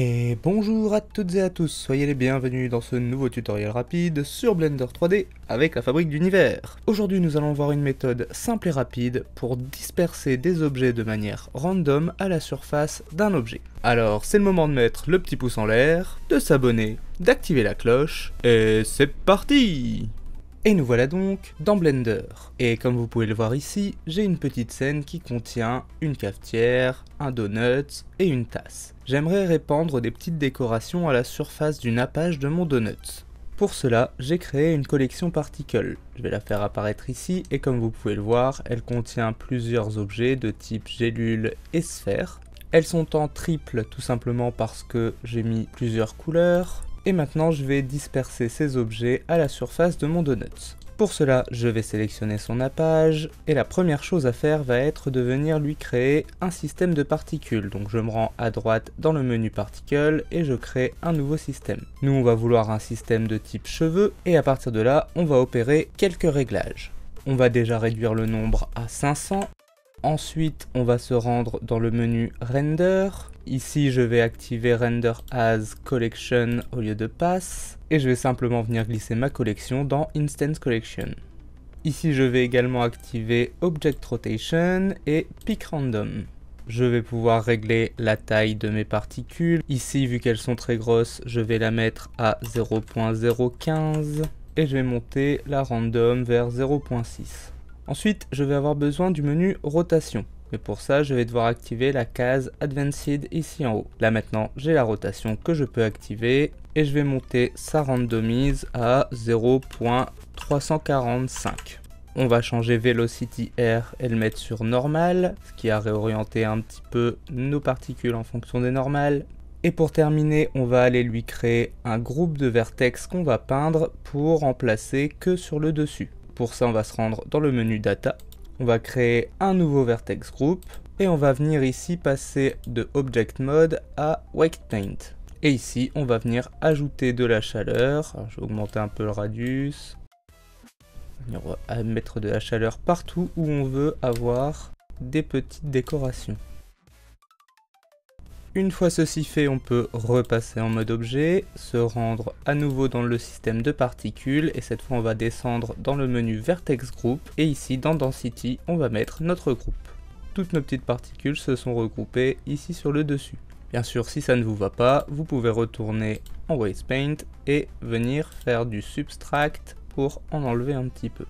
Et bonjour à toutes et à tous, soyez les bienvenus dans ce nouveau tutoriel rapide sur Blender 3D avec la fabrique d'univers. Aujourd'hui nous allons voir une méthode simple et rapide pour disperser des objets de manière random à la surface d'un objet. Alors c'est le moment de mettre le petit pouce en l'air, de s'abonner, d'activer la cloche, et c'est parti! Et nous voilà donc dans Blender. Et comme vous pouvez le voir ici, j'ai une petite scène qui contient une cafetière, un donut et une tasse. J'aimerais répandre des petites décorations à la surface du nappage de mon donut. Pour cela, j'ai créé une collection particle. Je vais la faire apparaître ici et comme vous pouvez le voir, elle contient plusieurs objets de type gélule et sphère. Elles sont en triple tout simplement parce que j'ai mis plusieurs couleurs. Et maintenant je vais disperser ces objets à la surface de mon donut. Pour cela, je vais sélectionner son nappage, et la première chose à faire va être de venir lui créer un système de particules. Donc je me rends à droite dans le menu particle et je crée un nouveau système. Nous on va vouloir un système de type cheveux, et à partir de là, on va opérer quelques réglages. On va déjà réduire le nombre à 500. Ensuite, on va se rendre dans le menu Render. Ici, je vais activer Render as Collection au lieu de Pass. Et je vais simplement venir glisser ma collection dans Instance Collection. Ici, je vais également activer Object Rotation et Pick Random. Je vais pouvoir régler la taille de mes particules. Ici, vu qu'elles sont très grosses, je vais la mettre à 0.015. Et je vais monter la random vers 0.6. Ensuite, je vais avoir besoin du menu rotation. Mais pour ça, je vais devoir activer la case Advanced ici en haut. Là maintenant, j'ai la rotation que je peux activer et je vais monter sa randomise à 0.345. On va changer Velocity R et le mettre sur normal, ce qui a réorienté un petit peu nos particules en fonction des normales. Et pour terminer, on va aller lui créer un groupe de vertex qu'on va peindre pour remplacer que sur le dessus. Pour ça, on va se rendre dans le menu Data. On va créer un nouveau Vertex Group. Et on va venir ici passer de Object Mode à White Paint. Et ici, on va venir ajouter de la chaleur. Alors, je vais augmenter un peu le radius. On va mettre de la chaleur partout où on veut avoir des petites décorations. Une fois ceci fait, on peut repasser en mode objet, se rendre à nouveau dans le système de particules et cette fois on va descendre dans le menu Vertex Group et ici dans Density on va mettre notre groupe. Toutes nos petites particules se sont regroupées ici sur le dessus. Bien sûr si ça ne vous va pas, vous pouvez retourner en Waste Paint et venir faire du Subtract pour en enlever un petit peu.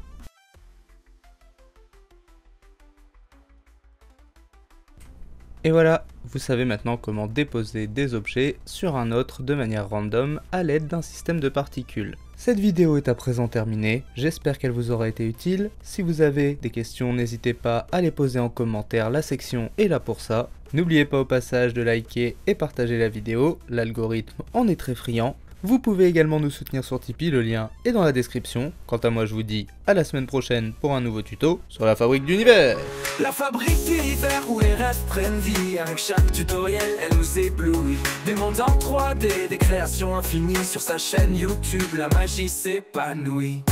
Et voilà, vous savez maintenant comment déposer des objets sur un autre de manière random à l'aide d'un système de particules. Cette vidéo est à présent terminée, j'espère qu'elle vous aura été utile. Si vous avez des questions, n'hésitez pas à les poser en commentaire, la section est là pour ça. N'oubliez pas au passage de liker et partager la vidéo, l'algorithme en est très friand. Vous pouvez également nous soutenir sur Tipeee, le lien est dans la description. Quant à moi, je vous dis à la semaine prochaine pour un nouveau tuto sur la fabrique d'univers. La fabrique d'univers où les rêves prennent vie. Avec chaque tutoriel, elle nous éblouit. Des mondes en 3D, des créations infinies. Sur sa chaîne YouTube, la magie s'épanouit.